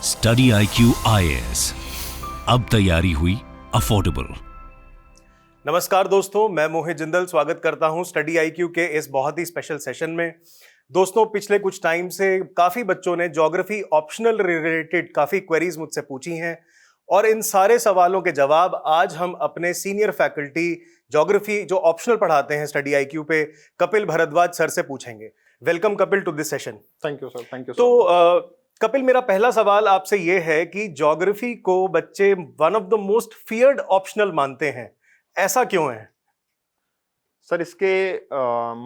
Study IQ IAS, अब तैयारी हुई अफोर्डेबल। नमस्कार दोस्तों, मैं मोहित जिंदल स्वागत करता हूं स्टडी IQ के इस बहुत ही स्पेशल सेशन में। दोस्तों, पिछले कुछ टाइम से काफ़ी बच्चों ने ज्योग्राफी ऑप्शनल रिलेटेड काफ़ी क्वेरीज मुझसे पूछी हैं और इन सारे सवालों के जवाब आज हम अपने सीनियर फैकल्टी ज्योग्राफी जो ऑप्शनल पढ़ाते हैं स्टडी IQ पे, कपिल भारद्वाज सर से पूछेंगे। Welcome Kapil to this session. Thank you sir, thank you. तो कपिल, मेरा पहला सवाल आपसे ये है कि ज्योग्राफी को बच्चे one of the most feared optional मानते हैं, ऐसा क्यों है? सर, इसके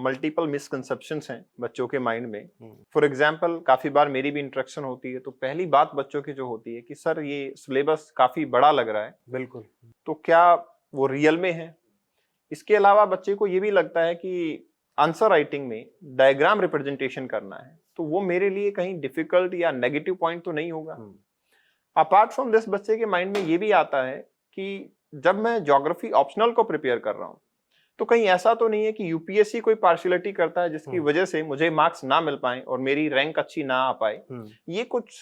मल्टीपल मिसकंसेप्शंस हैं बच्चों के माइंड में। फॉर एग्जांपल, काफी बार मेरी भी इंटरेक्शन होती है तो पहली बात बच्चों की जो होती है कि सर ये सिलेबस काफी बड़ा लग रहा है। बिल्कुल। तो क्या वो रियल में है? इसके अलावा बच्चे को ये भी लगता है कि आंसर राइटिंग में डायग्राम रिप्रेजेंटेशन करना है तो वो मेरे लिए कहीं डिफिकल्ट या नेगेटिव पॉइंट तो नहीं होगा। अपार्ट फ्रॉम दिस, बच्चे के माइंड में ये भी आता है कि जब मैं ज्योग्राफी ऑप्शनल को प्रिपेयर कर रहा हूँ तो कहीं ऐसा तो नहीं है कि यूपीएससी कोई पार्शियलिटी करता है जिसकी वजह से मुझे मार्क्स ना मिल पाए और मेरी रैंक अच्छी ना आ पाए। ये कुछ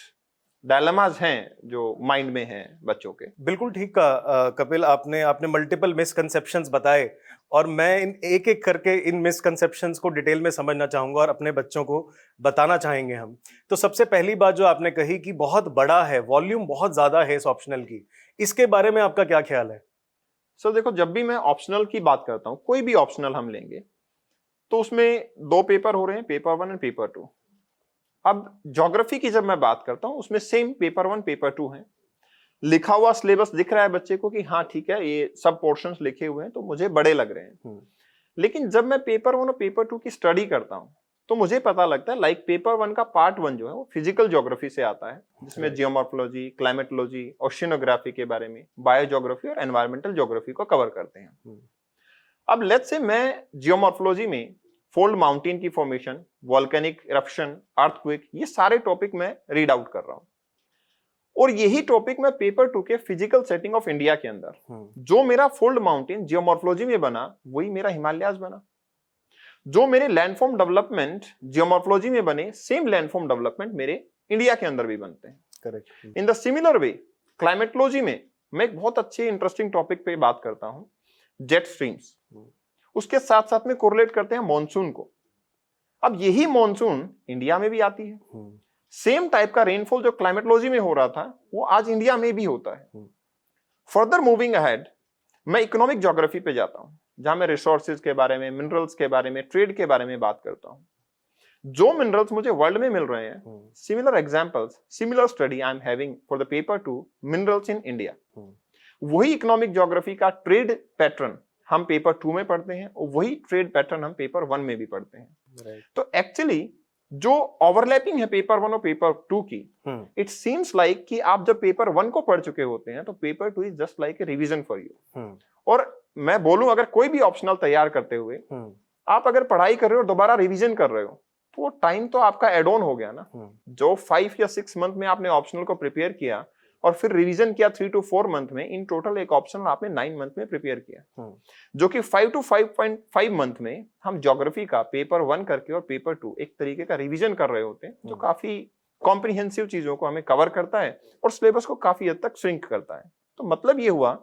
डायलेमास हैं जो माइंड में हैं बच्चों के। बिल्कुल ठीक कहा कपिल, आपने मल्टीपल मिसकंसेप्शंस बताए और मैं इन एक एक करके इन मिसकंसेप्शंस को डिटेल में समझना चाहूंगा और अपने बच्चों को बताना चाहेंगे हम। तो सबसे पहली बात जो आपने कही कि बहुत बड़ा है, वॉल्यूम बहुत ज्यादा है इस ऑप्शनल की, इसके बारे में आपका क्या ख्याल है? सर देखो, जब भी मैं ऑप्शनल की बात करता हूँ, कोई भी ऑप्शनल हम लेंगे तो उसमें दो पेपर हो रहे हैं, पेपर 1 एंड पेपर 2। अब ज्योग्राफी की जब मैं बात करता हूँ उसमें सेम पेपर 1 पेपर 2 है। लिखा हुआ सिलेबस दिख रहा है बच्चे को कि हाँ ठीक है, ये सब पोर्शंस लिखे हुए हैं तो मुझे बड़े लग रहे हैं। लेकिन जब मैं पेपर 1 और पेपर 2 की स्टडी करता हूँ तो मुझे पता लगता है लाइक पेपर 1 का पार्ट 1 जो है वो फिजिकल ज्योग्राफी से आता है, जिसमें जियोमॉर्फोलॉजी, क्लाइमेटोलॉजी, ओशिनोग्राफी के बारे में, बायोज्योग्राफी और एनवायरमेंटल ज्योग्राफी को कवर करते हैं। अब लेट्स से मैं जियोमॉर्फोलॉजी में फोल्ड माउंटेन की फॉर्मेशन, वॉल्केनिक इरप्शन, अर्थक्वेक, ये सारे टॉपिक मैं रीड आउट कर रहा हूं और यही टॉपिक मैं पेपर 2 के फिजिकल सेटिंग ऑफ इंडिया के अंदर जो मेरा फोल्ड माउंटेन जियोमॉर्फोलॉजी में बना वही मेरा हिमालयाज बना। जो मेरे लैंडफॉर्म डेवलपमेंट जियोमॉर्फोलॉजी में बने, सेम लैंडफॉर्म डेवलपमेंट मेरे इंडिया के अंदर भी बनते हैं। Correct. In the similar way climatology में मैं एक बहुत अच्छे इंटरेस्टिंग टॉपिक पे बात करता हूं, जेट स्ट्रीम्स। उसके साथ साथ में कोरिलेट करते हैं मॉनसून को। अब यही मॉनसून इंडिया में भी आती है। सेम टाइप का रेनफॉल जो क्लाइमेटोलॉजी में हो रहा था वो आज इंडिया में भी होता है। फर्दर मूविंग अहेड, मैं इकोनॉमिक ज्योग्राफी पे जाता हूं जहां मैं रिसोर्सेज के बारे में, मिनरल्स के बारे में, ट्रेड के बारे में बात करता हूं। जो मिनरल्स मुझे वर्ल्ड में मिल रहे हैं, similar examples, similar study I am having for the paper 2 minerals in India. वही इकोनॉमिक ज्योग्राफी का ट्रेड पैटर्न हम पेपर 2 में पढ़ते हैं और वही ट्रेड पैटर्न हम पेपर 1 में भी पढ़ते हैं। तो एक्चुअली जो ओवरलैपिंग है पेपर 1 और पेपर 2 की, इट सीम्स लाइक कि आप जब पेपर 1 को पढ़ चुके होते हैं तो paper 2 is just like a revision for you. और मैं बोलूं, अगर कोई भी ऑप्शनल तैयार करते हुए आप अगर पढ़ाई कर रहे हो और दोबारा रिवीजन कर रहे हो तो वो टाइम तो आपका एड ऑन हो गया ना। जो 5 या 6 मंथ में आपने ऑप्शनल को प्रिपेयर किया और फिर रिवीजन किया 3 to 4 मंथ में, इन टोटल एक ऑप्शनल आपने 9 मंथ में प्रिपेयर किया। जो कि 5 to 5.5 मंथ में हम ज्योग्राफी का पेपर 1 करके और पेपर 2 एक तरीके का रिवीजन कर रहे होते हैं, जो काफी कॉम्प्रिहेंसिव चीजों को हमें कवर करता है और सिलेबस को काफी हद तक श्रिंक करता है। तो मतलब ये हुआ,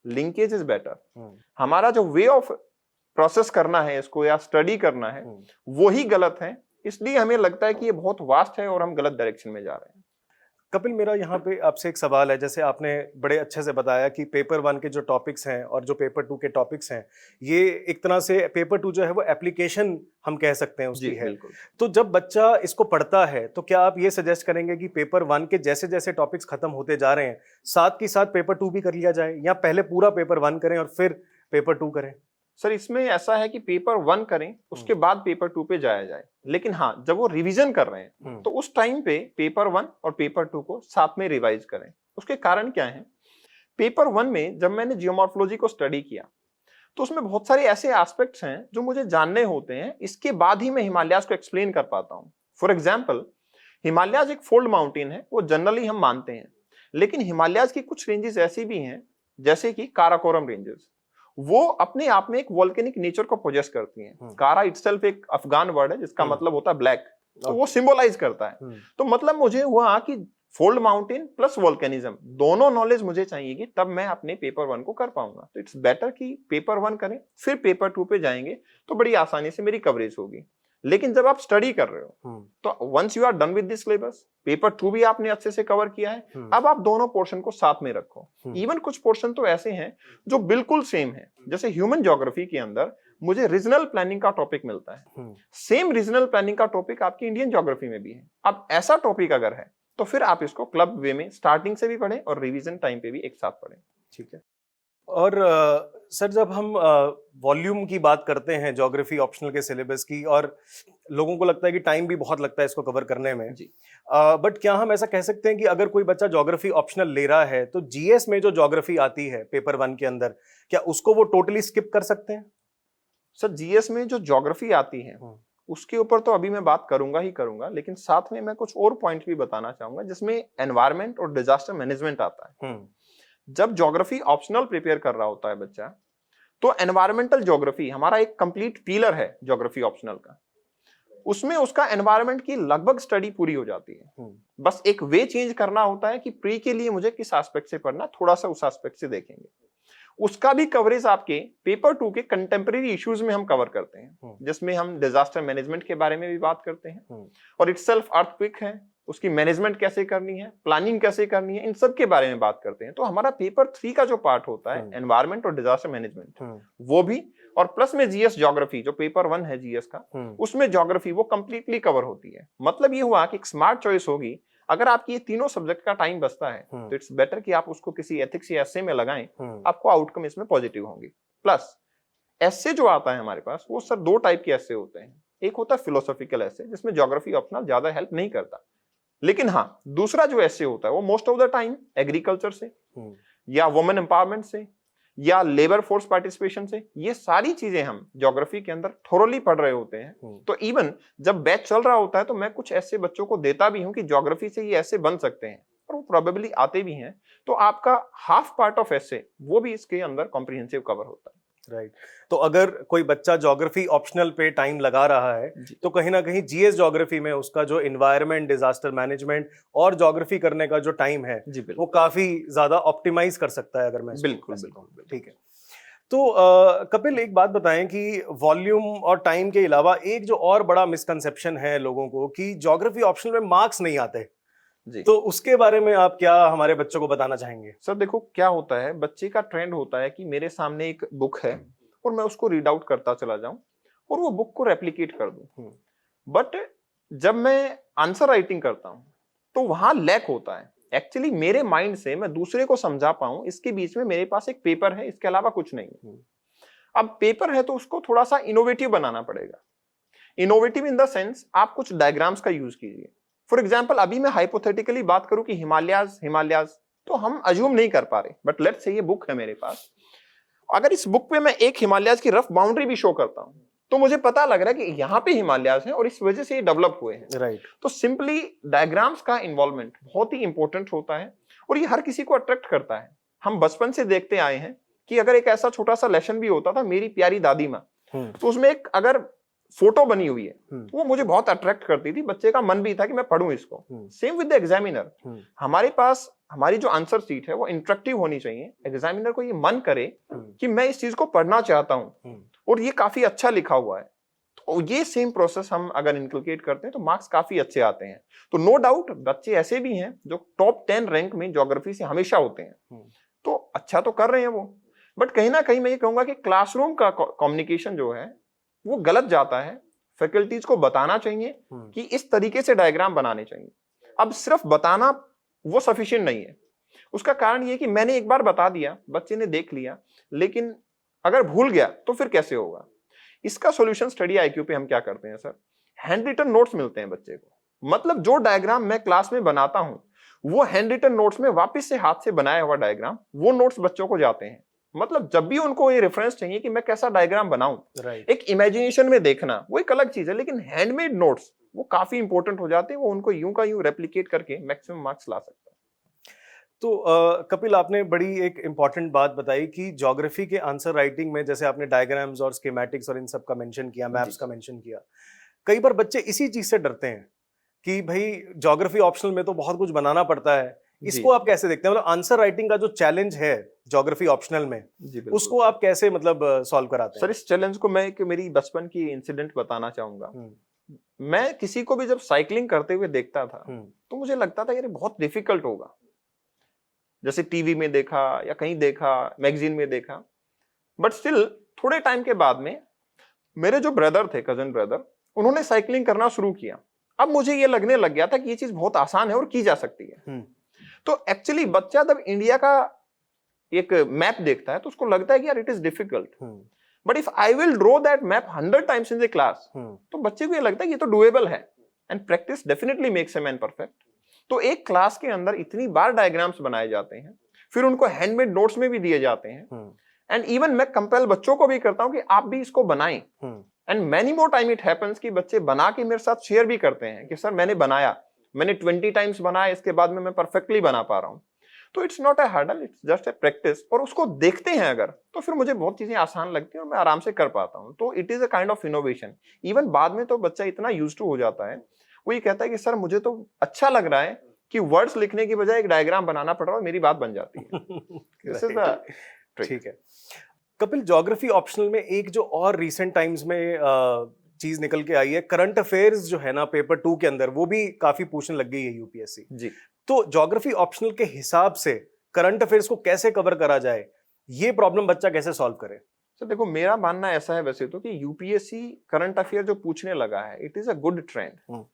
लिंकेज इज बेटर। हमारा जो वे ऑफ प्रोसेस करना है इसको या स्टडी करना है वो ही गलत है, इसलिए हमें लगता है कि ये बहुत वास्ट है और हम गलत डायरेक्शन में जा रहे हैं। कपिल, मेरा यहाँ पे आपसे एक सवाल है। जैसे आपने बड़े अच्छे से बताया कि पेपर 1 के जो टॉपिक्स हैं और जो पेपर 2 के टॉपिक्स हैं, ये एक तरह से पेपर 2 जो है वो एप्लीकेशन हम कह सकते हैं उसकी है। तो जब बच्चा इसको पढ़ता है तो क्या आप ये सजेस्ट करेंगे कि पेपर 1 के जैसे जैसे टॉपिक्स खत्म होते जा रहे हैं साथ ही साथ पेपर 2 भी कर लिया जाए, या पहले पूरा पेपर 1 करें और फिर पेपर 2 करें? सर, इसमें ऐसा है कि पेपर 1 करें उसके बाद पेपर 2 पे जाया जाए, लेकिन हाँ जब वो रिवीजन कर रहे हैं तो उस टाइम पे पेपर 1 और पेपर 2 को साथ में रिवाइज करें। उसके कारण क्या है, पेपर 1 में जब मैंने जियोमॉर्फोलॉजी को स्टडी किया तो उसमें बहुत सारे ऐसे एस्पेक्ट्स हैं जो मुझे जानने होते हैं, इसके बाद ही मैं हिमालयाज को एक्सप्लेन कर पाता हूँ। फॉर एग्जाम्पल, हिमालयाज एक फोल्ड माउंटेन है, वो जनरली हम मानते हैं, लेकिन हिमालयाज की कुछ रेंजेस ऐसी भी हैं जैसे कि काराकोरम रेंजेस, वो अपने आप में एक वोल्केनिक नेचर को पोजेस करती हैं। कारा इटसेल्फ एक अफगान वर्ड है जिसका मतलब होता है ब्लैक, तो वो सिंबलाइज करता है। तो मतलब मुझे हुआ कि फोल्ड माउंटेन प्लस वोल्केनिज्म, दोनों नॉलेज मुझे चाहिए कि तब मैं अपने पेपर 1 को कर पाऊंगा। तो इट्स बेटर कि पेपर 1 करें, फिर पेपर 2 पे जाएंगे तो बड़ी आसानी से मेरी कवरेज होगी। लेकिन जब आप स्टडी कर रहे हो तो once you are done with this syllabus, paper 2 भी आपने अच्छे से कवर किया है, अब आप दोनों पोर्शन को साथ में रखो। इवन कुछ पोर्शन तो ऐसे हैं जो बिल्कुल सेम है, जैसे ह्यूमन ज्योग्राफी के अंदर मुझे रीजनल प्लानिंग का टॉपिक मिलता है, सेम रीजनल प्लानिंग का टॉपिक आपकी इंडियन ज्योग्राफी में भी है। अब ऐसा टॉपिक अगर है तो फिर आप इसको क्लब वे में स्टार्टिंग से भी पढ़ें और रिवीजन टाइम पे भी एक साथ पढ़ें। ठीक है। और सर, जब हम वॉल्यूम की बात करते हैं ज्योग्राफी ऑप्शनल के सिलेबस की, और लोगों को लगता है कि टाइम भी बहुत लगता है इसको कवर करने में जी, बट क्या हम ऐसा कह सकते हैं कि अगर कोई बच्चा ज्योग्राफी ऑप्शनल ले रहा है तो जीएस में जो ज्योग्राफी आती है पेपर 1 के अंदर, क्या उसको वो टोटली स्किप कर सकते हैं? सर, जीएस में जो ज्योग्राफी आती है उसके ऊपर तो अभी मैं बात करूंगा ही करूंगा, लेकिन साथ में मैं कुछ और पॉइंट भी बताना चाहूंगा जिसमें एनवायरमेंट और डिजास्टर मैनेजमेंट आता है। जब ज्योग्राफी ऑप्शनल प्रिपेयर कर रहा होता है बच्चा, तो एनवायरमेंटल ज्योग्राफी हमारा एक कंप्लीट पिलर है ज्योग्राफी ऑप्शनल का, उसमें उसका एनवायरमेंट की लगभग स्टडी पूरी हो जाती है। बस एक वे चेंज करना होता है कि प्री के लिए मुझे किस एस्पेक्ट से पढ़ना, थोड़ा सा उस एस्पेक्ट से देखेंगे। उसका भी कवरेज आपके पेपर 2 के कंटेम्परेरी इश्यूज में हम कवर करते हैं, जिसमें हम डिजास्टर मैनेजमेंट के बारे में भी बात करते हैं, और इटसेल्फ अर्थक्वेक है, उसकी मैनेजमेंट कैसे करनी है, प्लानिंग कैसे करनी है, इन सब के बारे में बात करते हैं। तो हमारा पेपर 3 का जो पार्ट होता है एनवायरमेंट और डिजास्टर मैनेजमेंट, वो भी, और प्लस में जीएस ज्योग्राफी जो पेपर 1 है जीएस का, उसमें ज्योग्राफी वो कंप्लीटली कवर होती है। मतलब ये हुआ कि एक स्मार्ट चॉइस होगी, अगर आपकी ये तीनों सब्जेक्ट का टाइम बचता है तो इट्स बेटर कि आप उसको किसी एथिक्स या एसए में लगाएं, आपको आउटकम इसमें पॉजिटिव होंगे। प्लस एसए जो आता है हमारे पास, वो सर 2 टाइप के एसए होते हैं। एक होता है फिलोसॉफिकल एसए, जिसमें ज्योग्राफी ऑप्शनल ज्यादा हेल्प नहीं करता, लेकिन हाँ, दूसरा जो एसए होता है वो most of the time agriculture से या वुमेन एम्पावरमेंट से या लेबर फोर्स पार्टिसिपेशन से, ये सारी चीजें हम ज्योग्राफी के अंदर थोरोली पढ़ रहे होते हैं। तो इवन जब बैच चल रहा होता है तो मैं कुछ ऐसे बच्चों को देता भी हूं कि ज्योग्राफी से ये ऐसे बन सकते हैं, और वो प्रोबेबली आते भी हैं। तो आपका हाफ पार्ट ऑफ एसे वो भी इसके अंदर कॉम्प्रिहेंसिव कवर होता है। राइट। तो अगर कोई बच्चा ज्योग्राफी ऑप्शनल पे टाइम लगा रहा है तो कहीं ना कहीं जीएस ज्योग्राफी में उसका जो एनवायरनमेंट, डिजास्टर मैनेजमेंट और ज्योग्राफी करने का जो टाइम है वो काफी ज्यादा ऑप्टिमाइज कर सकता है, अगर मैं बिल्कुल। ठीक है। तो कपिल, एक बात बताएं कि वॉल्यूम और टाइम के अलावा एक जो और बड़ा मिसकंसेप्शन है लोगों को कि ज्योग्राफी ऑप्शनल में मार्क्स नहीं आते जी, तो उसके बारे में आप क्या हमारे बच्चों को बताना चाहेंगे? सर देखो, क्या होता है, बच्चे का ट्रेंड होता है कि मेरे सामने एक बुक है और मैं उसको रीड आउट करता चला जाऊं और वो बुक को रेप्लिकेट कर दूं। बट जब मैं आंसर राइटिंग करता हूं तो वहां लैक होता है। एक्चुअली मेरे माइंड से मैं दूसरे को समझा पाऊं, इसके बीच में मेरे पास एक पेपर है, इसके अलावा कुछ नहीं है। अब पेपर है तो उसको थोड़ा सा इनोवेटिव बनाना पड़ेगा। इनोवेटिव इन द सेंस, आप कुछ डायग्राम्स का यूज कीजिए। फॉर एग्जाम्पल, अभी मैं हाइपोथेटिकली बात करूं कि हिमालयाज तो हम अज्यूम नहीं कर पा रहे, बट लेट्स से ये बुक है मेरे पास। अगर इस बुक पे मैं एक हिमालयाज की रफ बाउंड्री भी शो करता हूं तो मुझे पता लग रहा है कि यहाँ पे हिमालयाज हैं और इस वजह से ये डेवलप हुए हैं। राइट। तो सिंपली डायग्राम्स का इन्वॉल्वमेंट बहुत ही इंपॉर्टेंट होता है और ये हर किसी को अट्रैक्ट करता है। हम बचपन से देखते आए हैं कि अगर एक ऐसा छोटा सा लेसन भी होता था, मेरी प्यारी दादी माँ, तो उसमें एक अगर फोटो बनी हुई है वो मुझे बहुत अट्रैक्ट करती थी। बच्चे का मन भी था कि मैं पढूं इसको। सेम विद द एग्जामिनर, हमारे पास हमारी जो आंसर शीट है वो इंटरेक्टिव होनी चाहिए। एग्जामिनर को ये मन करे कि मैं इस चीज को पढ़ना चाहता हूं और ये काफी अच्छा लिखा हुआ है। तो ये सेम प्रोसेस हम अगर इनकलकेट करते हैं तो मार्क्स काफी अच्छे आते हैं। तो नो डाउट बच्चे ऐसे भी हैं जो टॉप 10 रैंक में ज्योग्राफी से हमेशा होते हैं, तो अच्छा तो कर रहे हैं वो। बट कहीं ना कहीं मैं ये कहूंगा कि क्लासरूम का कम्युनिकेशन जो है वो गलत जाता है। फैकल्टीज को बताना चाहिए कि इस तरीके से डायग्राम बनाने चाहिए। अब सिर्फ बताना वो सफिशिएंट नहीं है। उसका कारण ये कि मैंने एक बार बता दिया, बच्चे ने देख लिया, लेकिन अगर भूल गया तो फिर कैसे होगा? इसका सॉल्यूशन स्टडी आईक्यू पे हम क्या करते हैं सर, हैंड रिटन नोट्स मिलते हैं बच्चे को। मतलब जो डायग्राम मैं क्लास में बनाता हूं वो हैंड रिटन नोट्स में वापस से हाथ से बनाया हुआ डायग्राम, वो नोट्स बच्चों को जाते हैं। मतलब जब भी उनको ये रेफरेंस चाहिए कि मैं कैसा डायग्राम बनाऊं, एक इमेजिनेशन में देखना वो एक अलग चीज है, लेकिन हैंडमेड नोट्स वो काफी इंपॉर्टेंट हो जाते हैं। वो उनको यूं का यूं रेप्लिकेट करके मैक्सिमम मार्क्स ला सकता है। तो कपिल, आपने बड़ी एक इम्पॉर्टेंट बात बताई कि ज्योग्राफी के आंसर राइटिंग में जैसे आपने डायग्राम्स और स्कीमेटिक्स और इन सब का मेंशन किया, मैप्स का मेंशन किया, कई बार बच्चे इसी चीज से डरते हैं कि भाई ज्योग्राफी ऑप्शनल में तो बहुत कुछ बनाना पड़ता है, जी इसको आप कैसे देखते हैं? मतलब आंसर राइटिंग का जो चैलेंज है ज्योग्राफी ऑप्शनल में, जी बिल्कुल उसको आप कैसे मतलब सॉल्व कराते सर। हैं? इस चैलेंज को मैं एक मेरी बचपन की इंसिडेंट बताना चाहूंगा। मैं किसी को भी जब साइकिलिंग करते हुए देखता था तो मुझे लगता था यार ये बहुत डिफिकल्ट होगा, जैसे टीवी में देखा या कहीं देखा, मैगजीन में देखा। बट स्टिल थोड़े टाइम के बाद में मेरे जो ब्रदर थे, कजन ब्रदर, उन्होंने साइकिलिंग करना शुरू किया। अब मुझे ये लगने लग गया था कि ये चीज बहुत आसान है और की जा सकती है। तो एक्चुअली बच्चा जब इंडिया का एक मैप देखता है तो उसको लगता है कि यार it is difficult, but if I will draw that map 100 times in the class तो बच्चे को ये लगता है ये तो डुएबल है। And practice definitely makes a man perfect. तो एक क्लास के अंदर इतनी बार डायग्राम्स बनाए जाते हैं, फिर उनको हैंडमेड नोट्स में भी दिए जाते हैं। एंड इवन मैं कंपेल बच्चों को भी करता हूं कि आप भी इसको बनाएं। And many more time it happens कि बच्चे बना के मेरे साथ शेयर भी करते हैं कि सर मैंने बनाया, मैंने 20 टाइम्स बनाया, इसके बाद में मैं परफेक्टली बना पा रहा हूं। तो it's not a hurdle, it's just a practice. और उसको देखते हैं अगर तो फिर मुझे बहुत चीजें आसान लगती हैं और मैं आराम से कर पाता हूं। तो it is a kind of innovation. Even बाद में तो बच्चा इतना यूज्ड टू हो जाता है, वो ये कहता है कि सर मुझे तो अच्छा लग रहा है कि वर्ड्स लिखने की बजाय एक डायग्राम बनाना पड़ रहा है, मेरी बात बन जाती है। This is the trick. ठीक है कपिल, ज्योग्राफी ऑप्शनल में एक जो और रीसेंट टाइम्स में चीज निकल के आई है, करंट अफेयर्स जो है ना पेपर 2 के अंदर, वो भी काफी पूछने लग गई है यूपीएससी जी। तो ज्योग्राफी ऑप्शनल के हिसाब से करंट अफेयर्स को कैसे कवर करा जाए, ये प्रॉब्लम बच्चा कैसे सॉल्व करे? सर देखो, मेरा मानना ऐसा है वैसे तो कि यूपीएससी करंट अफेयर जो पूछने लगा है, it is a good trend.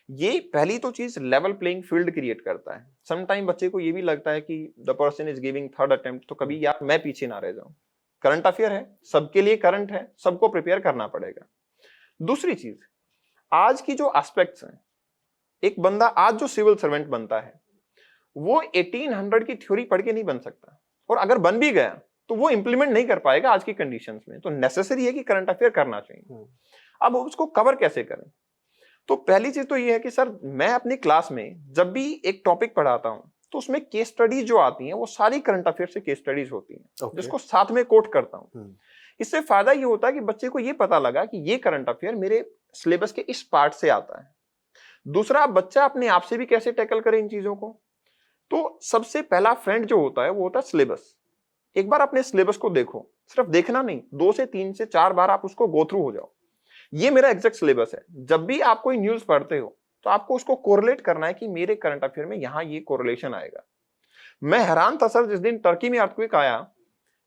ये पहली तो चीज लेवल प्लेइंग फील्ड क्रिएट करता है। समटाइम बच्चे को ये भी लगता है कि the person is giving third attempt, तो कभी यार मैं पीछे ना रह जाऊं। करंट अफेयर है, सबके लिए करंट है, सबको प्रिपेयर करना पड़ेगा। दूसरी चीज, आज की जो एस्पेक्ट्स हैं, एक बंदा आज जो सिविल सर्वेंट बनता है वो 1800 की थ्योरी पढ़ के नहीं बन सकता, और अगर बन भी गया तो वो इंप्लीमेंट नहीं कर पाएगा आज की कंडीशंस में। तो नेसेसरी है कि करंट अफेयर करना चाहिए। अब उसको कवर कैसे करें? तो पहली चीज तो ये है कि सर मैं अपनी क्लास में जब भी एक टॉपिक पढ़ाता हूं तो उसमें केस स्टडीज जो आती हैं वो सारी करंट अफेयर से केस स्टडीज होती हैं, जिसको साथ में कोट करता हूं। इससे फायदा ये होता है कि बच्चे को ये पता लगा कि ये करंट अफेयर मेरे सिलेबस के इस पार्ट से आता है। दूसरा, बच्चा अपने आप से भी कैसे टैकल करे इन चीजों को। तो सबसे पहला फ्रेंड जो होता है वो होता है सिलेबस। एक बार अपने सिलेबस को देखो, सिर्फ देखना नहीं, 2 से 3 से 4 बार आप उसको गो थ्रू हो जाओ। ये मेरा एग्जैक्ट सिलेबस है। जब भी आप कोई न्यूज पढ़ते हो तो आपको उसको कोरिलेट करना है कि मेरे करंट अफेयर में यहां ये कोरिलेशन आएगा। मैं हैरान था सर, जिस दिन टर्की में अर्थक्वेक आया,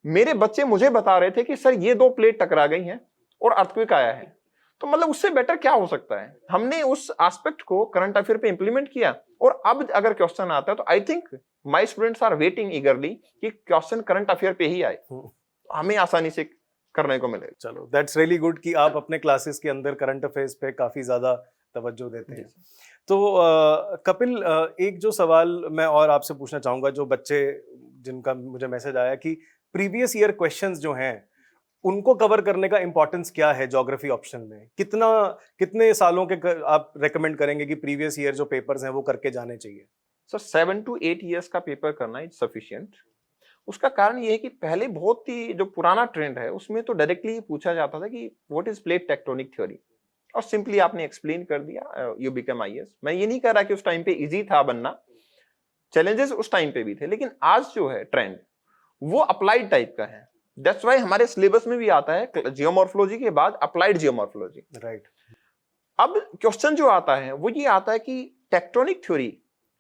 मेरे बच्चे मुझे बता रहे थे कि सर ये 2 प्लेट टकरा गई हैं और अर्थक्वेक आया है। तो मतलब उससे बेटर क्या हो सकता है? हमने उस एस्पेक्ट को करंट अफेयर पे इंप्लीमेंट किया, और अब अगर क्वेश्चन आता है तो I think my students are waiting eagerly कि क्वेश्चन करंट अफेयर पे ही आए, हमें आसानी से करने को मिले। चलो, दैट्स रियली गुड कि आप अपने क्लासेस के अंदर करंट अफेयर्स पे काफी ज्यादा तवज्जो देते हैं। तो कपिल, एक जो सवाल मैं और आपसे पूछना चाहूंगा, जो बच्चे जिनका मुझे मैसेज आया कि प्रीवियस ईयर क्वेश्चंस जो हैं उनको कवर करने का इंपॉर्टेंस क्या है ज्योग्राफी ऑप्शन में? कितने सालों के आप रेकमेंड करेंगे कि प्रीवियस ईयर जो पेपर्स हैं वो करके जाने चाहिए? सर 7 to 8 ईयर्स का पेपर करना इज सफिशिएंट। उसका कारण ये है कि पहले बहुत ही जो पुराना ट्रेंड है उसमें तो डायरेक्टली पूछा जाता था कि what is plate tectonic theory, और सिंपली आपने एक्सप्लेन कर दिया, यू बिकम आईएएस। मैं ये नहीं कह रहा कि उस टाइम पे इजी था बनना, चैलेंजेस उस टाइम पे भी थे, लेकिन आज जो है ट्रेंड वो अप्लाइड टाइप का है। दैट्स व्हाई हमारे सिलेबस में भी आता है जियोमॉर्फोलॉजी के बाद अप्लाइड जियोमॉर्फोलॉजी। राइट। अब क्वेश्चन जो आता है वो ये आता है कि टेक्टोनिक थ्योरी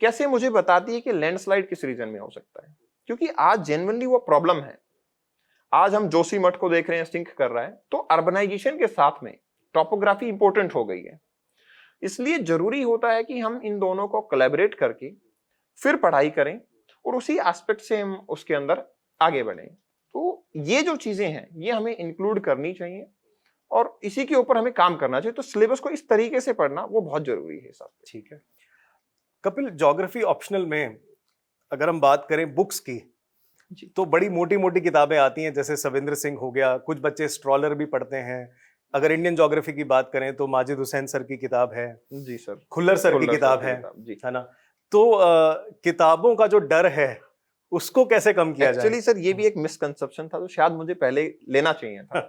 कैसे मुझे बताती है कि लैंडस्लाइड किस रीजन में हो सकता है, क्योंकि आज जेन्युइनली वो प्रॉब्लम है। आज हम जोशीमठ को देख रहे हैं, स्टिंक कर रहा है, तो अर्बनाइजेशन के साथ में टॉपोग्राफी इंपॉर्टेंट हो गई है। इसलिए जरूरी होता है कि हम इन दोनों को कोलैबोरेट करके फिर पढ़ाई करें और उसी एस्पेक्ट से हम उसके अंदर आगे बढ़ें। तो ये जो चीजें हैं ये हमें इंक्लूड करनी चाहिए और इसी के ऊपर हमें काम करना चाहिए। तो सिलेबस को इस तरीके से पढ़ना वो बहुत जरूरी है साहब। ठीक है कपिल, ज्योग्राफी ऑप्शनल में अगर हम बात करें बुक्स की जी, तो बड़ी मोटी मोटी किताबें आती हैं, जैसे सविंद्र सिंह हो गया, कुछ बच्चे स्ट्रॉलर भी पढ़ते हैं। अगर इंडियन ज्योग्राफी की बात करें तो माजिद हुसैन सर की किताब है, जी सर, खुल्लर सर की किताब है ना। तो किताबों का जो डर है उसको कैसे कम किया जाए? एक्चुअली सर ये भी एक मिसकंसेप्शन था, तो शायद मुझे पहले लेना चाहिए था।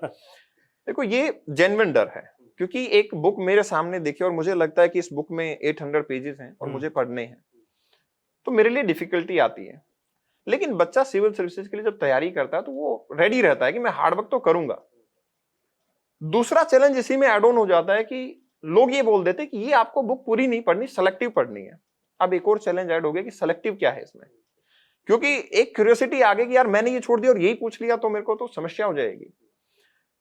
देखो ये जेन्युइन डर है, क्योंकि एक बुक मेरे सामने देखी और मुझे लगता है कि इस बुक में 800 पेजेस हैं और मुझे पढ़ने हैं, तो मेरे लिए डिफिकल्टी आती है। लेकिन बच्चा सिविल सर्विसेज के लिए जब तैयारी करता है तो वो रेडी रहता है कि मैं हार्डवर्क तो करूंगा। दूसरा चैलेंज इसी में ऐड ऑन हो जाता है कि लोग ये बोल देते हैं कि ये आपको बुक पूरी नहीं पढ़नी, सेलेक्टिव पढ़नी है। अब एक और चैलेंज ऐड हो गया कि सेलेक्टिव क्या है इसमें, क्योंकि एक क्यूरियोसिटी आ गई कि यार मैंने ये छोड़ दिया और यही पूछ लिया तो मेरे को तो समस्या हो जाएगी।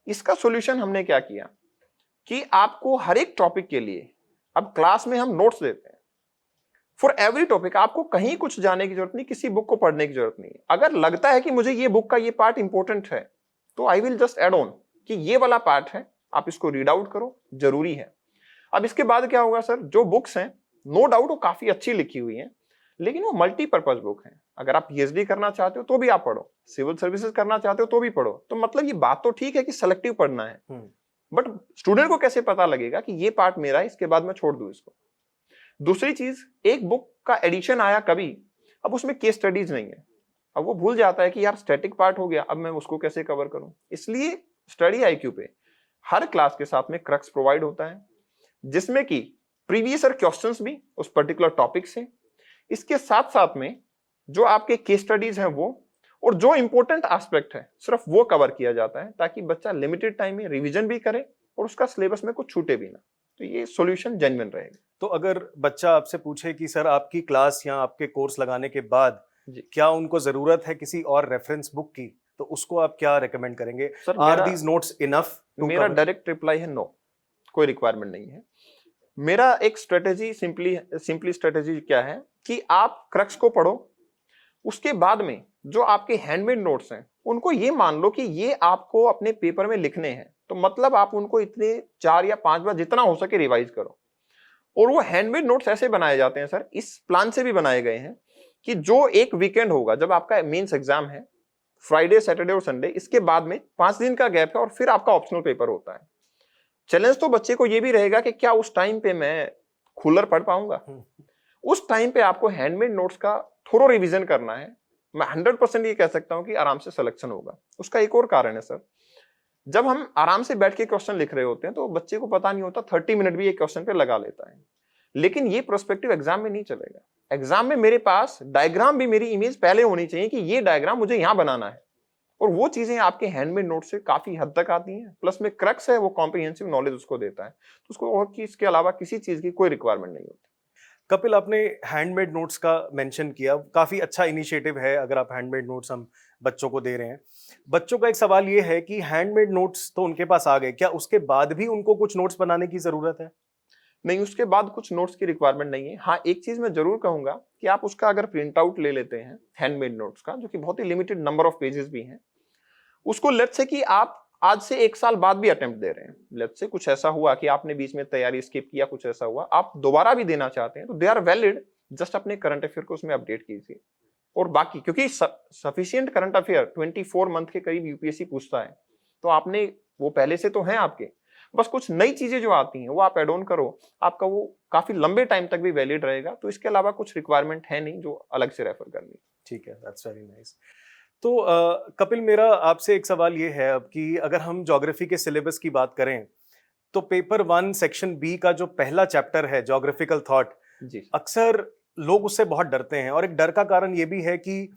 इसका सॉल्यूशन हमने क्या किया कि आपको हर एक टॉपिक के लिए अब क्लास में हम नोट्स देते हैं फॉर एवरी टॉपिक। आपको कहीं कुछ जाने की जरूरत नहीं, किसी बुक को पढ़ने की जरूरत नहीं। अगर लगता है कि मुझे ये बुक का ये पार्ट इंपॉर्टेंट है तो I will just add on कि ये वाला पार्ट है, आप इसको रीड आउट करो, जरूरी है। अब इसके बाद क्या होगा सर, जो बुक्स हैं नो डाउट वो काफी अच्छी लिखी हुई हैं, लेकिन वो मल्टीपर्पज बुक है। अगर आप पीएचडी करना चाहते हो तो भी आप पढ़ो, सिविल सर्विसेज करना चाहते हो तो भी पढ़ो। तो मतलब ये बात तो ठीक है कि सेलेक्टिव पढ़ना है, बट स्टूडेंट को कैसे पता लगेगा कि ये पार्ट मेरा है, इसके बाद मैं छोड़ दूं इसको। दूसरी चीज, एक बुक का एडिशन आया कभी, अब उसमें केस स्टडीज नहीं है, अब वो भूल जाता है कि यार स्टैटिक पार्ट हो गया, अब मैं उसको कैसे कवर करूं। इसलिए स्टडी आईक्यू पे हर क्लास के साथ में क्रक्स प्रोवाइड होता है, जिसमें कि प्रीवियस ईयर क्वेश्चंस भी उस पर्टिकुलर टॉपिक से, इसके साथ साथ में जो आपके केस स्टडीज हैं वो, और जो इंपॉर्टेंट एस्पेक्ट है सिर्फ वो कवर किया जाता है, ताकि बच्चा लिमिटेड टाइम में रिवीजन भी करे और उसका सिलेबस में कुछ छूटे भी ना। तो ये सॉल्यूशन जेन्युइन रहेगा। तो अगर बच्चा आपसे पूछे कि सर आपकी क्लास या आपके कोर्स लगाने के बाद क्या उनको जरूरत है किसी और रेफरेंस बुक की, तो उसको आप क्या रेकमेंड करेंगे? Are these notes enough? मेरा डायरेक्ट रिप्लाई है नो, कोई रिक्वायरमेंट नहीं है। मेरा एक स्ट्रेटेजी सिंपली स्ट्रेटेजी क्या है कि आप क्रक्स को पढ़ो, उसके बाद में जो आपके हैंडमेड नोट्स हैं उनको ये मान लो कि ये आपको अपने पेपर में लिखने हैं, तो मतलब आप उनको इतने 4 या 5 बार जितना हो सके रिवाइज करो। और वो हैंडमेड नोट्स ऐसे बनाए जाते हैं सर, इस प्लान से भी बनाए गए हैं कि जो एक वीकेंड होगा जब आपका मेंस एग्जाम है, फ्राइडे सैटरडे और संडे, इसके बाद में 5 दिन का गैप है और फिर आपका ऑप्शनल पेपर होता है। चैलेंज तो बच्चे को ये भी रहेगा कि क्या उस टाइम पे मैं खुलर पढ़ पाऊंगा। उस टाइम पे आपको हैंडमेड नोट्स का थोड़ा रिवीजन करना है। मैं 100% ये कह सकता हूं कि आराम से सिलेक्शन होगा। उसका एक और कारण है सर, जब हम आराम से बैठ के क्वेश्चन लिख रहे होते हैं तो बच्चे को पता नहीं होता 30 मिनट भी एक क्वेश्चन पे लगा लेता है। लेकिन ये प्रोस्पेक्टिव एग्जाम में नहीं चलेगा। एग्जाम में मेरे पास डायग्राम भी, मेरी इमेज पहले होनी चाहिए कि ये डायग्राम मुझे यहां बनाना है, और वो चीजें आपके हैंडमेड नोट से काफी हद तक आती हैं। प्लस में क्रक्स है, वो कॉम्प्रिहेंसिव नॉलेज उसको देता है, तो उसको और चीज के अलावा किसी चीज की कोई रिक्वायरमेंट नहीं होती। कपिल, आपने हैंडमेड नोट्स का मेंशन किया, काफी अच्छा इनिशिएटिव है अगर आप हैंडमेड नोट्स हम बच्चों को दे रहे हैं। बच्चों का एक सवाल ये है कि हैंडमेड नोट्स तो उनके पास आ गए, क्या उसके बाद भी उनको कुछ नोट्स बनाने की जरूरत है? नहीं, उसके बाद कुछ नोट्स की रिक्वायरमेंट नहीं है। हाँ, एक चीज मैं जरूर कहूंगा कि आप उसका अगर प्रिंट आउट ले लेते हैं हैंडमेड नोट्स का, जो कि बहुत ही लिमिटेड नंबर ऑफ पेजेस भी हैं, उसको लेट्स से कि आप आज से 1 साल बाद भी अटेम्प्ट दे रहे हैं, लेट्स से कुछ ऐसा हुआ कि आपने बीच में तैयारी स्किप किया, कुछ ऐसा हुआ, आप दोबारा भी देना चाहते हैं, तो दे आर वैलिड। जस्ट अपने करंट अफेयर को उसमें अपडेट कीजिए। और बाकी क्योंकि सफिशिएंट करंट अफेयर 24 मंथ के करीब यूपीएससी पूछता है, तो आपने वो पहले से तो हैं आपके, बस कुछ नई चीजें जो आती हैं वो आप एड ऑन करो, आपका वो काफी लंबे टाइम तक भी वैलिड रहेगा। तो इसके अलावा कुछ रिक्वायरमेंट है नहीं जो अलग से रेफर करनी। ठीक है, दैट्स वेरी नाइस। तो कपिल, मेरा आपसे एक सवाल ये है अब कि अगर हम ज्योग्राफी के सिलेबस की बात करें तो पेपर 1 सेक्शन बी का जो पहला चैप्टर है ज्योग्राफिकल थॉट, अक्सर लोग उससे बहुत डरते हैं, और एक डर का कारण ये भी है कि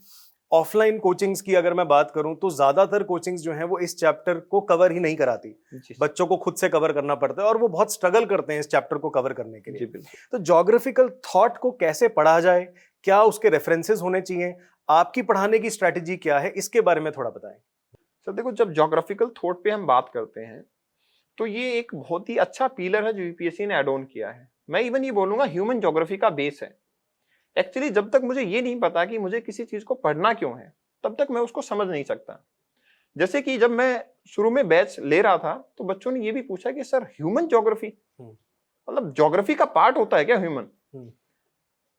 ऑफलाइन कोचिंग्स की अगर मैं बात करूं तो ज्यादातर कोचिंग्स जो हैं वो इस चैप्टर को कवर ही नहीं कराती, बच्चों को खुद से कवर करना पड़ता है और वो बहुत स्ट्रगल करते हैं इस चैप्टर को कवर करने के लिए। तो ज्योग्राफिकल थॉट को कैसे पढ़ा जाए, क्या उसके रेफरेंसेस होने चाहिए, आपकी पढ़ाने की स्ट्रेटेजी क्या है, इसके बारे में थोड़ा बताएं। सर देखो, जब ज्योग्राफिकल थॉट पे हम बात करते हैं तो ये एक बहुत ही अच्छा पिलर है जो यूपीएससी ने एड ऑन किया है। मैं इवन ये बोलूंगा ह्यूमन ज्योग्राफी का बेस है। एक्चुअली जब तक मुझे ये नहीं पता कि मुझे किसी चीज को पढ़ना क्यों है, तब तक मैं उसको समझ नहीं सकता। जैसे कि जब मैं शुरू में बैच ले रहा था तो बच्चों ने ये भी पूछा कि सर ह्यूमन ज्योग्राफी मतलब ज्योग्राफी का पार्ट होता है क्या ह्यूमन?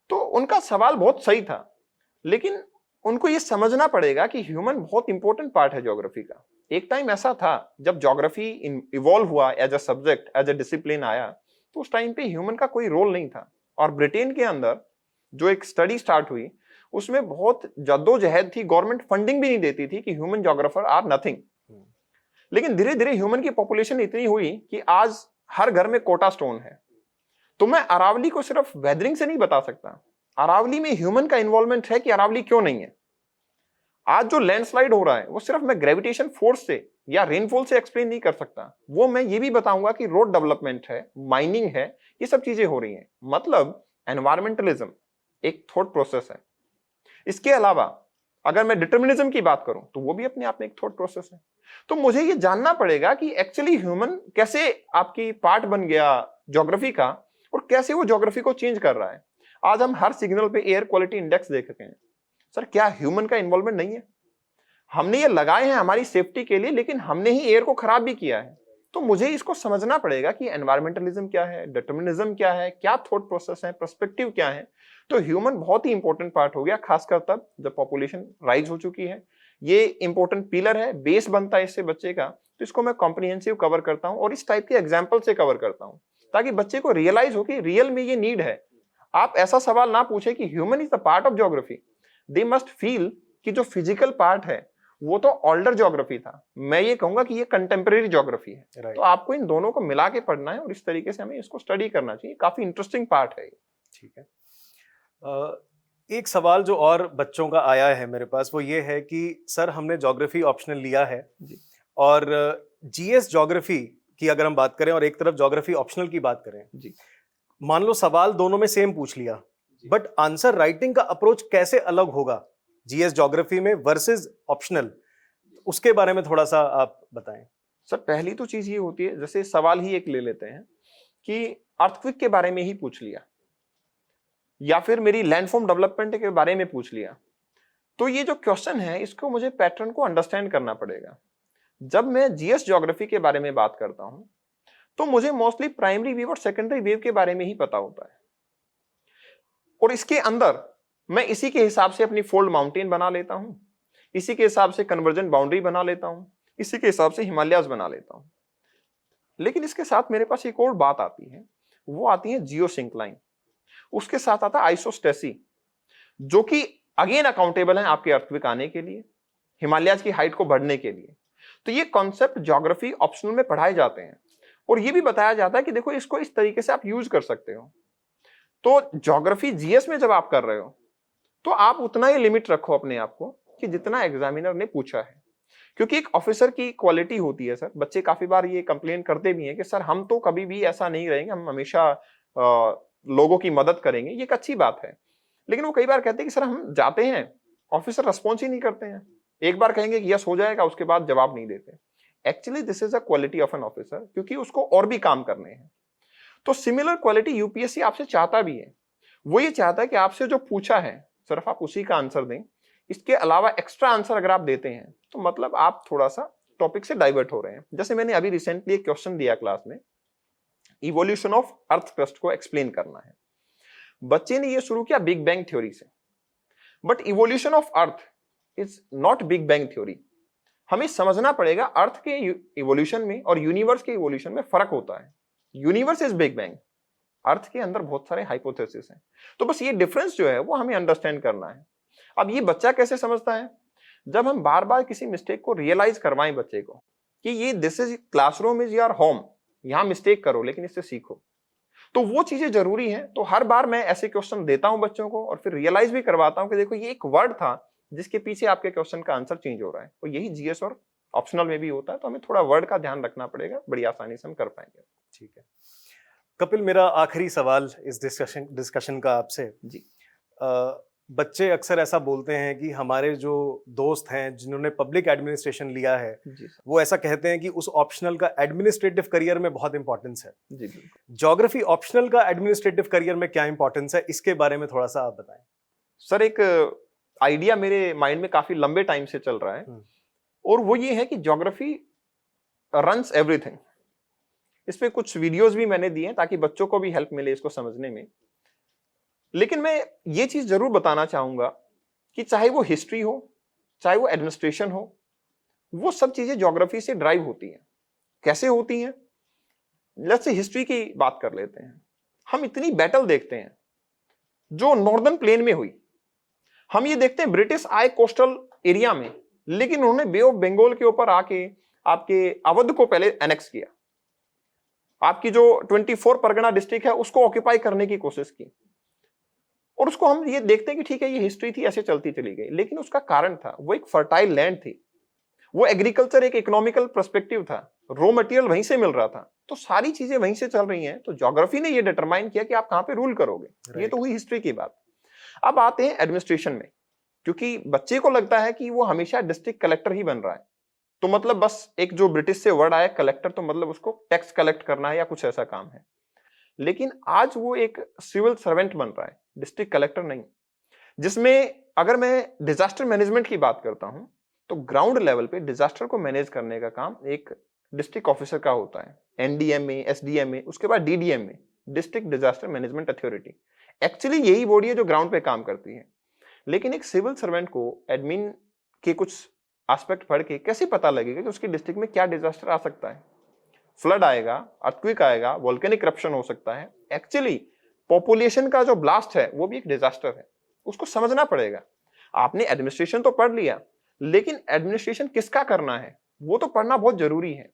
तो उनका सवाल बहुत सही था, लेकिन उनको ये समझना पड़ेगा कि ह्यूमन बहुत इंपॉर्टेंट पार्ट है ज्योग्राफी का। एक टाइम ऐसा था जब ज्योग्राफी इवॉल्व हुआ, as a subject, as a discipline आया, तो उस टाइम पे ह्यूमन का कोई रोल नहीं था। और ब्रिटेन के अंदर जो एक स्टडी स्टार्ट हुई उसमें बहुत जद्दोजहद थी, गवर्नमेंट फंडिंग भी नहीं देती थी कि ह्यूमन ज्योग्राफर आर नथिंग। लेकिन धीरे धीरे ह्यूमन की पॉपुलेशन इतनी हुई कि आज हर घर में कोटा स्टोन है, तो मैं अरावली को सिर्फ वेदरिंग से नहीं बता सकता। अरावली में ह्यूमन का इन्वॉल्वमेंट है कि अरावली क्यों नहीं है। आज जो लैंडस्लाइड हो रहा है वो सिर्फ मैं ग्रेविटेशन फोर्स से या रेनफॉल से एक्सप्लेन नहीं कर सकता, वो मैं ये भी बताऊंगा कि रोड डेवलपमेंट है, माइनिंग है, ये सब चीजें हो रही हैं। मतलब एनवायरमेंटलिज्म एक थॉट प्रोसेस है। इसके अलावा अगर मैं डिटर्मिनिज्म की बात करूं तो वो भी अपने आप में एक थॉट प्रोसेस है। तो मुझे ये जानना पड़ेगा कि एक्चुअली ह्यूमन कैसे आपकी पार्ट बन गया ज्योग्राफी का, और कैसे वो ज्योग्राफी को चेंज कर रहा है। आज हम हर सिग्नल पे एयर क्वालिटी इंडेक्स देखते हैं, सर क्या ह्यूमन का इन्वॉल्वमेंट नहीं है? हमने ये लगाए हैं हमारी सेफ्टी के लिए, लेकिन हमने ही एयर को खराब भी किया है। तो मुझे इसको समझना पड़ेगा कि एनवायरमेंटलिज्म क्या है, डिटर्मिनिज्म क्या है, क्या थॉट प्रोसेस है, पर्सपेक्टिव क्या है। तो ह्यूमन बहुत ही इंपॉर्टेंट पार्ट हो गया, खासकर तब जब पॉपुलेशन राइज हो चुकी है। ये इंपॉर्टेंट पिलर है, बेस बनता है इससे बच्चे का। तो इसको मैं कॉम्प्रिहेंसिव कवर करता हूँ और इस टाइप के एग्जाम्पल से कवर करता हूँ, ताकि बच्चे को रियलाइज हो कि रियल में ये नीड है। आप ऐसा सवाल ना पूछे कि human is the part of geography, they must feel कि जो फिजिकल पार्ट है वो तो ओल्डर ज्योग्राफी था, मैं ये कहूंगा कि ये कंटेम्परेरी ज्योग्राफी है। right. तो आपको इन दोनों को मिला के पढ़ना है और इस तरीके से हमें इसको स्टडी करना चाहिए। काफी इंटरेस्टिंग पार्ट है ये। ठीक है। एक सवाल जो और बच्चों का आया है मेरे पास, वो ये है कि सर हमने ज्योग्राफी ऑप्शनल लिया है जी। और जीएस ज्योग्राफी की अगर हम बात करें और एक तरफ ज्योग्राफी ऑप्शनल की बात करें जी, मान लो सवाल दोनों में सेम पूछ लिया, बट आंसर राइटिंग का अप्रोच कैसे अलग होगा जीएस ज्योग्राफी में वर्सेस ऑप्शनल, उसके बारे में थोड़ा सा आप बताएं। सर पहली तो चीज ये होती है, जैसे सवाल ही एक ले लेते हैं कि अर्थक्वेक के बारे में ही पूछ लिया या फिर मेरी लैंडफॉर्म डेवलपमेंट के बारे में पूछ लिया, तो ये जो क्वेश्चन है इसको मुझे पैटर्न को अंडरस्टैंड करना पड़ेगा। जब मैं जीएस ज्योग्राफी के बारे में बात करता हूं तो मुझे मोस्टली प्राइमरी वेव और सेकेंडरी वेव के बारे में ही पता होता है, और इसके अंदर मैं इसी के हिसाब से अपनी फोल्ड माउंटेन बना लेता हूं, इसी के हिसाब से कन्वर्जेंट बाउंड्री बना लेता हूं, इसी के हिसाब से हिमालयाज बना लेता हूं। लेकिन इसके साथ मेरे पास एक और बात आती है, वो आती है जियोसिंक्लाइन, उसके साथ आता है आइसोस्टेसी, जो कि अगेन अकाउंटेबल है आपके अर्थक्वेक आने के लिए, हिमालयाज की हाइट को बढ़ने के लिए। तो ये कॉन्सेप्ट ज्योग्राफी ऑप्शनल में पढ़ाए जाते हैं और ये भी बताया जाता है कि देखो इसको इस तरीके से आप यूज कर सकते हो। तो ज्योग्राफी जीएस में जब आप कर रहे हो तो आप उतना ही लिमिट रखो अपने आप को कि जितना एग्जामिनर ने पूछा है, क्योंकि एक ऑफिसर की क्वालिटी होती है। सर बच्चे काफी बार ये कंप्लेन करते भी हैं कि सर हम तो कभी भी ऐसा नहीं रहेंगे, हम हमेशा लोगों की मदद करेंगे। ये एक अच्छी बात है, लेकिन वो कई बार कहते हैं कि सर हम जाते हैं ऑफिसर रिस्पॉन्स ही नहीं करते हैं, एक बार कहेंगे कि यस हो जाएगा, उसके बाद जवाब नहीं देते। Actually this is a quality of an officer, क्योंकि उसको और भी काम करने हैं। तो सिमिलर क्वालिटी यूपीएससी आपसे चाहता भी है, वो ये चाहता है कि आपसे जो पूछा है सिर्फ आप उसी का आंसर दें, इसके अलावा एक्स्ट्रा आंसर अगर आप देते हैं तो मतलब आप थोड़ा सा टॉपिक से डाइवर्ट हो रहे हैं। जैसे मैंने अभी रिसेंटली एक क्वेश्चन दिया क्लास में, इवोल्यूशन ऑफ अर्थ क्रस्ट को एक्सप्लेन करना है। बच्चे ने ये शुरू किया बिग बैंग थ्योरी से, but evolution of earth is not big bang theory. हमें समझना पड़ेगा अर्थ के इवोल्यूशन में और यूनिवर्स के इवोल्यूशन में फर्क होता है। यूनिवर्स इज बिग बैंग, अर्थ के अंदर बहुत सारे हाइपोथेसिस हैं। तो बस ये डिफरेंस जो है वो हमें अंडरस्टैंड करना है। अब ये बच्चा कैसे समझता है, जब हम बार बार किसी मिस्टेक को रियलाइज करवाएं बच्चे को कि ये this is classroom is your home, यहां मिस्टेक करो लेकिन इससे सीखो, तो वो चीजें जरूरी हैं। तो हर बार मैं ऐसे क्वेश्चन देता हूं बच्चों को और फिर रियलाइज भी करवाता हूं कि देखो ये एक वर्ड था जिसके पीछे आपके क्वेश्चन का आंसर चेंज हो रहा है, और यही जीएस और ऑप्शनल में भी होता है। तो हमें थोड़ा वर्ड का ध्यान रखना पड़ेगा, बड़ी आसानी से हम कर पाएंगे। ठीक है कपिल, मेरा आखिरी सवाल इस डिस्कशन का आपसे जी। बच्चे अक्सर ऐसा बोलते हैं कि हमारे जो दोस्त हैं जिन्होंने पब्लिक एडमिनिस्ट्रेशन लिया है वो ऐसा कहते हैं कि उस ऑप्शनल का एडमिनिस्ट्रेटिव करियर में बहुत इंपॉर्टेंस है। ज्योग्राफी ऑप्शनल का एडमिनिस्ट्रेटिव करियर में क्या इंपॉर्टेंस है, इसके बारे में थोड़ा सा आप बताएं। सर एक आइडिया मेरे माइंड में काफी लंबे टाइम से चल रहा है और वो ये है कि ज्योग्राफी रन्स एवरीथिंग। इस पे कुछ वीडियोस भी मैंने दिए हैं ताकि बच्चों को भी हेल्प मिले इसको समझने में। लेकिन मैं ये चीज जरूर बताना चाहूंगा कि चाहे वो हिस्ट्री हो, चाहे वो एडमिनिस्ट्रेशन हो, वो सब चीजें ज्योग्राफी से ड्राइव होती हैं। कैसे होती हैं? लेट्स से हिस्ट्री की बात कर लेते हैं। हम इतनी बैटल देखते हैं जो नॉर्दर्न प्लेन में हुई। हम ये देखते हैं ब्रिटिश आए कोस्टल एरिया में, लेकिन उन्होंने बे ऑफ बंगाल के ऊपर आके आपके अवध को पहले एनेक्स किया। आपकी जो 24 परगना डिस्ट्रिक्ट है उसको ऑक्यूपाई करने की कोशिश की, और उसको हम ये देखते हैं कि ठीक है ये हिस्ट्री थी, ऐसे चलती चली गई, लेकिन उसका कारण था वो एक फर्टाइल लैंड थी, वो एग्रीकल्चर एक इकोनॉमिकल पर्सपेक्टिव था, रॉ मटेरियल वहीं से मिल रहा था, तो सारी चीजें वहीं से चल रही हैं, तो ज्योग्राफी ने ये डिटरमाइन किया कि आप कहां पे रूल करोगे। ये तो हुई हिस्ट्री की बात। अब आते हैं एडमिनिस्ट्रेशन में, क्योंकि बच्चे को लगता है कि वो हमेशा डिस्ट्रिक्ट कलेक्टर ही बन रहा है, तो मतलब बस एक जो ब्रिटिश से वर्ड आया कलेक्टर, तो मतलब उसको टैक्स कलेक्ट करना है या कुछ ऐसा काम है, लेकिन आज वो एक सिविल सर्वेंट बन रहा है, डिस्ट्रिक्ट कलेक्टर नहीं, जिसमें अगर मैं डिजास्टर मैनेजमेंट की बात करता हूं तो ग्राउंड लेवल पे डिजास्टर को मैनेज करने का काम एक डिस्ट्रिक्ट ऑफिसर का होता है, एनडीएमए, एसडीएमए, उसके बाद DDMA, district disaster management authority. Actually यही बॉडी है जो ग्राउंड पे काम करती है, लेकिन एक सिविल सर्वेंट को एडमिन के कुछ एस्पेक्ट पढ़ के कैसे पता लगेगा कि उसकी डिस्ट्रिक्ट में क्या डिजास्टर आ सकता है, फ्लड आएगा, अर्थक्वेक आएगा, वोल्केनिक करप्शन हो सकता है। एक्चुअली पॉपुलेशन का जो ब्लास्ट है वो भी एक डिजास्टर है, उसको समझना पड़ेगा। आपने एडमिनिस्ट्रेशन तो पढ़ लिया, लेकिन एडमिनिस्ट्रेशन किसका करना है वो तो पढ़ना बहुत जरूरी है।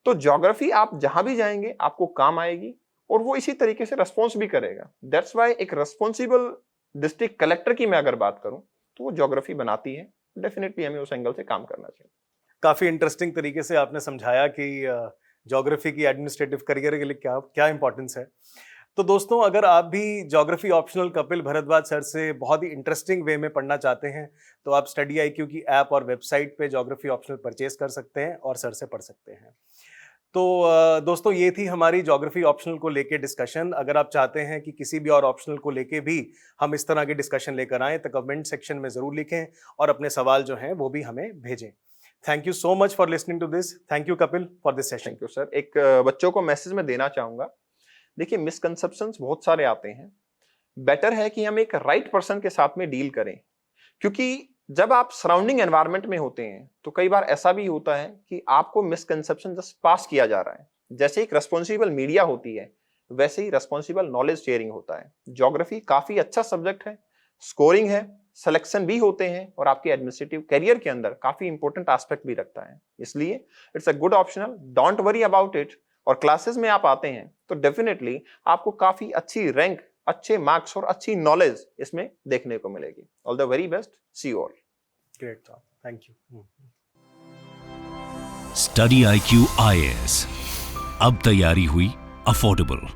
तो ज्योग्राफी आप जहां भी जाएंगे आपको काम आएगी, और वो इसी तरीके से रेस्पॉन्स भी करेगा। दैट्स वाई एक रेस्पॉन्सिबल डिस्ट्रिक्ट कलेक्टर की मैं अगर बात करूं तो वो ज्योग्राफी बनाती है। डेफिनेटली हमें उस एंगल से काम करना चाहिए। काफी इंटरेस्टिंग तरीके से आपने समझाया कि ज्योग्राफी की एडमिनिस्ट्रेटिव करियर के लिए क्या क्या इंपॉर्टेंस है। तो दोस्तों, अगर आप भी geography optional Kapil Bhardwaj sir से बहुत ही इंटरेस्टिंग वे में पढ़ना चाहते हैं तो आप स्टडी IQ की ऐप और वेबसाइट पे ज्योग्राफी ऑप्शनल परचेज कर सकते हैं और सर से पढ़ सकते हैं। तो दोस्तों, ये थी हमारी ज्योग्राफी ऑप्शनल को लेके डिस्कशन। अगर आप चाहते हैं कि किसी भी और ऑप्शनल को लेके भी हम इस तरह की डिस्कशन लेकर आएँ तो कमेंट सेक्शन में ज़रूर लिखें और अपने सवाल जो हैं वो भी हमें भेजें। Thank you so much for listening to this. Thank you Kapil for this session. Thank you sir. एक बच्चों को मैसेज में देना चाहूंगा, देखिए मिसकंसेप्शंस बहुत सारे आते हैं, बेटर है कि हम एक राइट पर्सन के साथ में डील करें, क्योंकि जब आप सराउंडिंग एनवायरनमेंट में होते हैं तो कई बार ऐसा भी होता है कि आपको मिसकंसेप्शन जस्ट पास किया जा रहा है। जैसे एक रेस्पॉन्सिबल मीडिया होती है वैसे ही रेस्पॉन्सिबल नॉलेज शेयरिंग होता है। ज्योग्राफी काफी अच्छा सब्जेक्ट है, स्कोरिंग है, सिलेक्शन भी होते हैं, और आपके एडमिनिस्ट्रेटिव करियर के अंदर काफी इंपॉर्टेंट एस्पेक्ट भी रखता है, इसलिए it's a good optional, don't worry about it. और क्लासेस में आप आते हैं तो डेफिनेटली आपको काफी अच्छी रैंक, अच्छे मार्क्स और अच्छी नॉलेज इसमें देखने को मिलेगी। All the very best, see you all. Great job, thank you. Study IQ IAS, अब तैयारी हुई अफोर्डेबल।